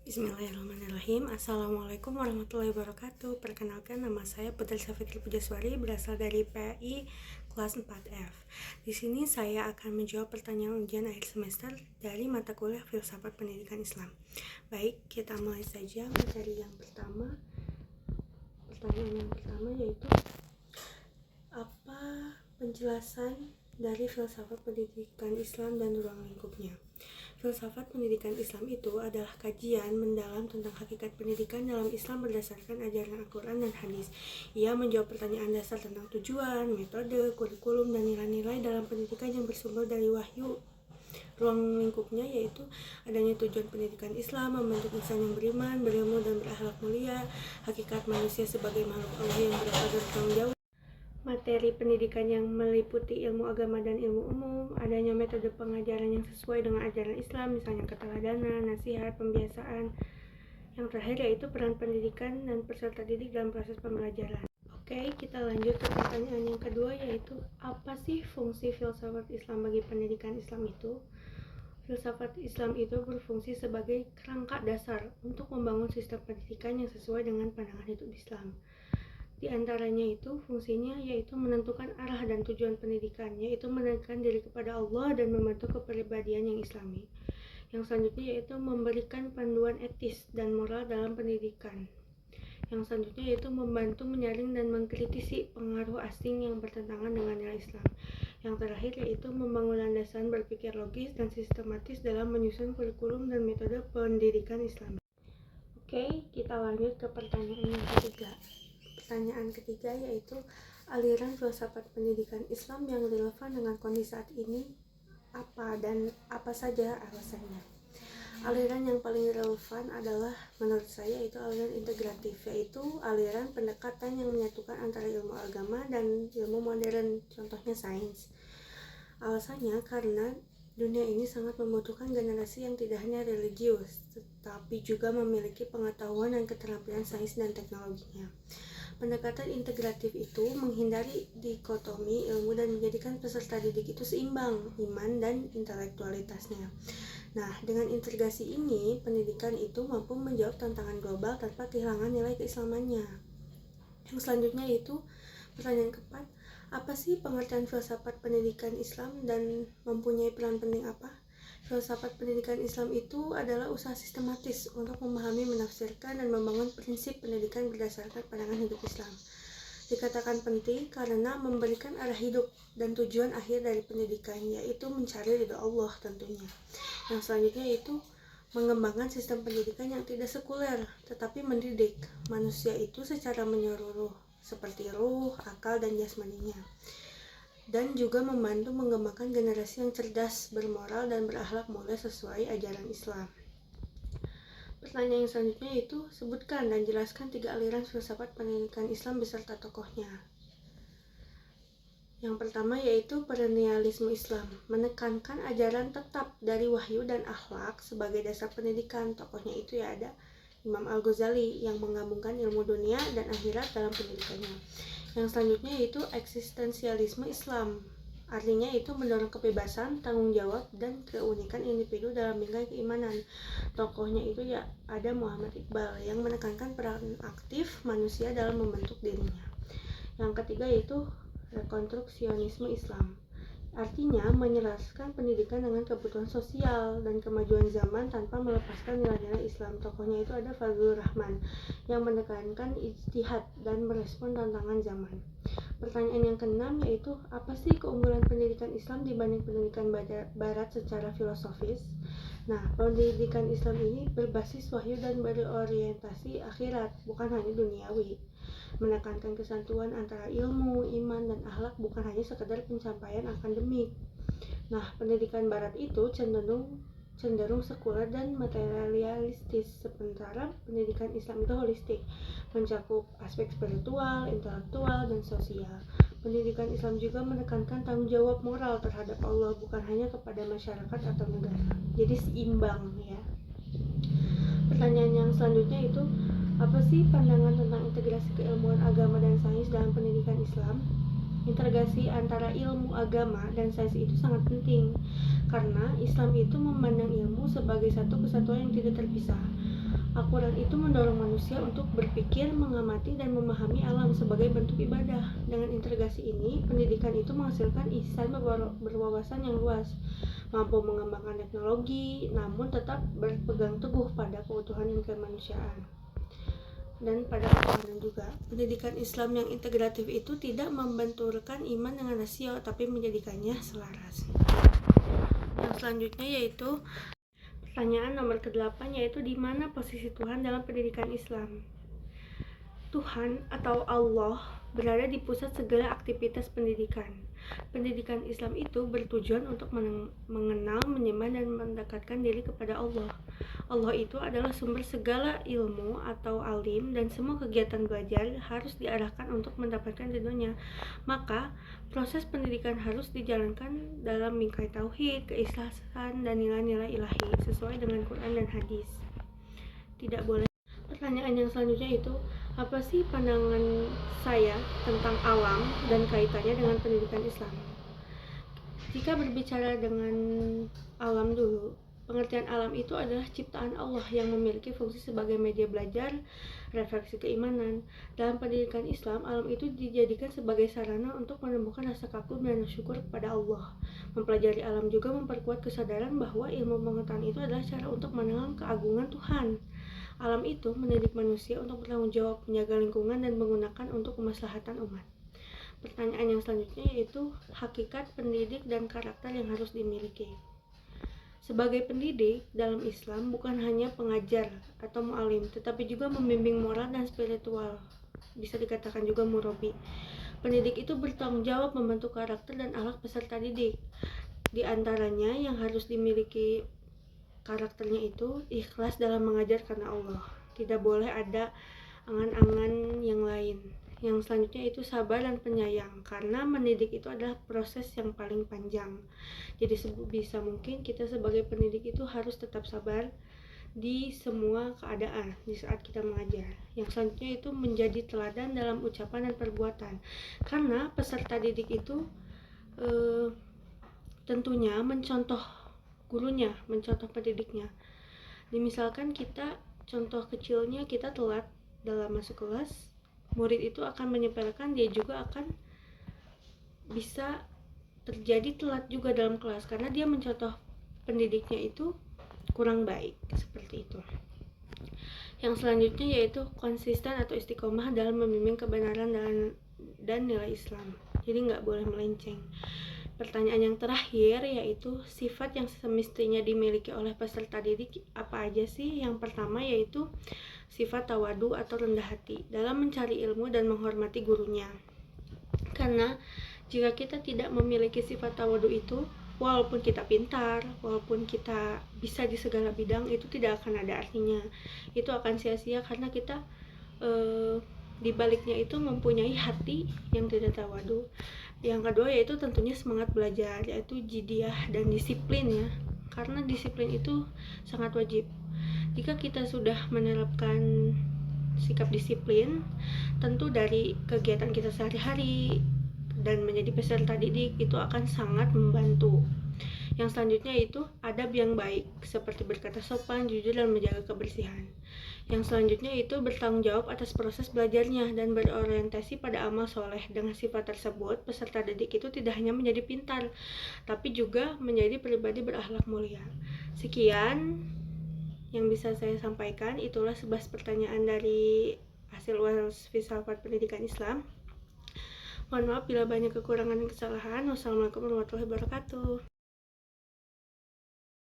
Bismillahirrahmanirrahim. Assalamualaikum warahmatullahi wabarakatuh. Perkenalkan, nama saya Putri Safitri Pujaswari, berasal dari PAI kelas 4F. Di sini saya akan menjawab pertanyaan ujian akhir semester dari mata kuliah Filsafat Pendidikan Islam. Baik, kita mulai saja materi yang pertama. Pertanyaan yang pertama yaitu, apa penjelasan dari filsafat pendidikan Islam dan ruang lingkupnya? Filsafat pendidikan Islam itu adalah kajian mendalam tentang hakikat pendidikan dalam Islam berdasarkan ajaran Al-Quran dan hadis. Ia menjawab pertanyaan dasar tentang tujuan, metode, kurikulum, dan nilai-nilai dalam pendidikan yang bersumber dari wahyu. Ruang lingkupnya yaitu adanya tujuan pendidikan Islam, membentuk insan yang beriman, berilmu, dan berakhlak mulia, hakikat manusia sebagai makhluk Allah yang berakal dan bertanggung jawab. Materi pendidikan yang meliputi ilmu agama dan ilmu umum, adanya metode pengajaran yang sesuai dengan ajaran Islam, misalnya keteladanan, nasihat, pembiasaan. Yang terakhir yaitu peran pendidikan dan peserta didik dalam proses pembelajaran. Oke, kita lanjut ke pertanyaan yang kedua, yaitu apa sih fungsi filsafat Islam bagi pendidikan Islam itu? Filsafat Islam itu berfungsi sebagai kerangka dasar untuk membangun sistem pendidikan yang sesuai dengan pandangan hidup Islam. Di antaranya itu fungsinya yaitu menentukan arah dan tujuan pendidikan, yaitu mendekatkan diri kepada Allah dan membentuk kepribadian yang islami. Yang selanjutnya yaitu memberikan panduan etis dan moral dalam pendidikan. Yang selanjutnya yaitu membantu menyaring dan mengkritisi pengaruh asing yang bertentangan dengan nilai Islam. Yang terakhir yaitu membangun landasan berpikir logis dan sistematis dalam menyusun kurikulum dan metode pendidikan Islam. Oke, kita lanjut ke pertanyaan yang ketiga. Pertanyaan ketiga yaitu aliran filsafat pendidikan Islam yang relevan dengan kondisi saat ini apa dan apa saja alasannya. Aliran yang paling relevan adalah menurut saya itu aliran integratif, yaitu aliran pendekatan yang menyatukan antara ilmu agama dan ilmu modern, contohnya sains. Alasannya karena dunia ini sangat membutuhkan generasi yang tidak hanya religius, tetapi juga memiliki pengetahuan dan keterampilan sains dan teknologinya. Pendekatan integratif itu menghindari dikotomi ilmu dan menjadikan peserta didik itu seimbang iman dan intelektualitasnya. Nah, dengan integrasi ini, pendidikan itu mampu menjawab tantangan global tanpa kehilangan nilai keislamannya. Yang selanjutnya itu pertanyaan keempat, apa sih pengertian filsafat pendidikan Islam dan mempunyai peran penting apa? Filsafat pendidikan Islam itu adalah usaha sistematis untuk memahami, menafsirkan, dan membangun prinsip pendidikan berdasarkan pandangan hidup Islam. Dikatakan penting karena memberikan arah hidup dan tujuan akhir dari pendidikan, yaitu mencari ridho Allah tentunya. Yang selanjutnya itu mengembangkan sistem pendidikan yang tidak sekuler, tetapi mendidik manusia itu secara menyeluruh, seperti ruh, akal, dan jasmaninya. Dan juga membantu mengembangkan generasi yang cerdas, bermoral, dan berakhlak mulia sesuai ajaran Islam. Pertanyaan yang selanjutnya itu, sebutkan dan jelaskan 3 aliran filsafat pendidikan Islam beserta tokohnya. Yang pertama yaitu perennialisme Islam, menekankan ajaran tetap dari wahyu dan akhlak sebagai dasar pendidikan. Tokohnya itu ya ada Imam Al-Ghazali yang menggabungkan ilmu dunia dan akhirat dalam pendidikannya. Yang selanjutnya yaitu eksistensialisme Islam, artinya itu mendorong kebebasan, tanggung jawab, dan keunikan individu dalam bingkai keimanan. Tokohnya itu ya ada Muhammad Iqbal yang menekankan peran aktif manusia dalam membentuk dirinya. Yang ketiga yaitu rekonstruksionisme Islam, artinya menyelaraskan pendidikan dengan kebutuhan sosial dan kemajuan zaman tanpa melepaskan nilai-nilai Islam. Tokohnya itu ada Fazlur Rahman yang menekankan ijtihad dan merespon tantangan zaman. Pertanyaan yang keenam yaitu apa sih keunggulan pendidikan Islam dibanding pendidikan Barat secara filosofis? Nah, pendidikan Islam ini berbasis wahyu dan berorientasi akhirat, bukan hanya duniawi. Menekankan kesatuan antara ilmu, iman, dan akhlak, bukan hanya sekedar pencapaian akademik. Nah, pendidikan Barat itu cenderung sekuler dan materialistis, sementara pendidikan Islam itu holistik, mencakup aspek spiritual, intelektual, dan sosial. Pendidikan Islam juga menekankan tanggung jawab moral terhadap Allah, bukan hanya kepada masyarakat atau negara. Jadi seimbang ya. Pertanyaan yang selanjutnya itu, apa sih pandangan tentang integrasi keilmuan agama dan sains dalam pendidikan Islam? Integrasi antara ilmu agama dan sains itu sangat penting, karena Islam itu memandang ilmu sebagai satu kesatuan yang tidak terpisah. Al-Quran itu mendorong manusia untuk berpikir, mengamati, dan memahami alam sebagai bentuk ibadah. Dengan integrasi ini, pendidikan itu menghasilkan insan berwawasan yang luas, mampu mengembangkan teknologi, namun tetap berpegang teguh pada keutuhan dan kemanusiaan. Dan pada ketuhanan juga. Pendidikan Islam yang integratif itu tidak membenturkan iman dengan rasio, tapi menjadikannya selaras. Yang selanjutnya yaitu pertanyaan nomor ke-8, yaitu di mana posisi Tuhan dalam pendidikan Islam? Tuhan atau Allah berada di pusat segala aktivitas pendidikan. Pendidikan Islam itu bertujuan untuk mengenal, menyembah, dan mendekatkan diri kepada Allah. Allah itu adalah sumber segala ilmu atau alim, dan semua kegiatan belajar harus diarahkan untuk mendapatkan ridhonya. Maka, proses pendidikan harus dijalankan dalam bingkai tauhid, keikhlasan, dan nilai-nilai ilahi sesuai dengan Quran dan hadis. Tidak boleh. Pertanyaan yang selanjutnya itu, apa sih pandangan saya tentang alam dan kaitannya dengan pendidikan Islam? Jika berbicara dengan alam dulu, pengertian alam itu adalah ciptaan Allah yang memiliki fungsi sebagai media belajar, refleksi keimanan. Dalam pendidikan Islam, alam itu dijadikan sebagai sarana untuk menumbuhkan rasa kagum dan syukur kepada Allah. Mempelajari alam juga memperkuat kesadaran bahwa ilmu pengetahuan itu adalah cara untuk mengenal keagungan Tuhan. Alam itu mendidik manusia untuk bertanggung jawab, menjaga lingkungan, dan menggunakan untuk kemaslahatan umat. Pertanyaan yang selanjutnya yaitu hakikat pendidik dan karakter yang harus dimiliki. Sebagai pendidik dalam Islam bukan hanya pengajar atau mu'alim, tetapi juga membimbing moral dan spiritual. Bisa dikatakan juga murabi. Pendidik itu bertanggung jawab membentuk karakter dan akhlak peserta didik. Di antaranya yang harus dimiliki karakternya itu ikhlas dalam mengajar karena Allah. Tidak boleh ada angan-angan yang lain. Yang selanjutnya itu sabar dan penyayang, karena mendidik itu adalah proses yang paling panjang. Jadi sebisa mungkin kita sebagai pendidik itu harus tetap sabar di semua keadaan di saat kita mengajar. Yang selanjutnya itu menjadi teladan dalam ucapan dan perbuatan, karena peserta didik itu tentunya mencontoh gurunya, mencontoh pendidiknya. Misalkan kita contoh kecilnya kita telat dalam masuk kelas, murid itu akan menyepelekan, dia juga akan bisa terjadi telat juga dalam kelas karena dia mencontoh pendidiknya itu kurang baik, seperti itu. Yang selanjutnya yaitu konsisten atau istiqomah dalam membimbing kebenaran dan nilai Islam. Jadi nggak boleh melenceng. Pertanyaan yang terakhir yaitu sifat yang semestinya dimiliki oleh peserta didik apa aja sih? Yang pertama yaitu sifat tawadu atau rendah hati dalam mencari ilmu dan menghormati gurunya. Karena jika kita tidak memiliki sifat tawadu itu, walaupun kita pintar, walaupun kita bisa di segala bidang, itu tidak akan ada artinya. Itu akan sia-sia karena kita di baliknya itu mempunyai hati yang tidak tawadu. Yang kedua yaitu tentunya semangat belajar, yaitu jiddiyah dan disiplin ya, karena disiplin itu sangat wajib. Jika kita sudah menerapkan sikap disiplin, tentu dari kegiatan kita sehari-hari dan menjadi peserta didik itu akan sangat membantu. Yang selanjutnya itu adab yang baik, seperti berkata sopan, jujur, dan menjaga kebersihan. Yang selanjutnya itu bertanggung jawab atas proses belajarnya dan berorientasi pada amal soleh. Dengan sifat tersebut, peserta didik itu tidak hanya menjadi pintar, tapi juga menjadi pribadi berakhlak mulia. Sekian yang bisa saya sampaikan, itulah 11 pertanyaan dari hasil UAS Filsafat Pendidikan Islam. Mohon maaf bila banyak kekurangan dan kesalahan. Wassalamualaikum warahmatullahi wabarakatuh.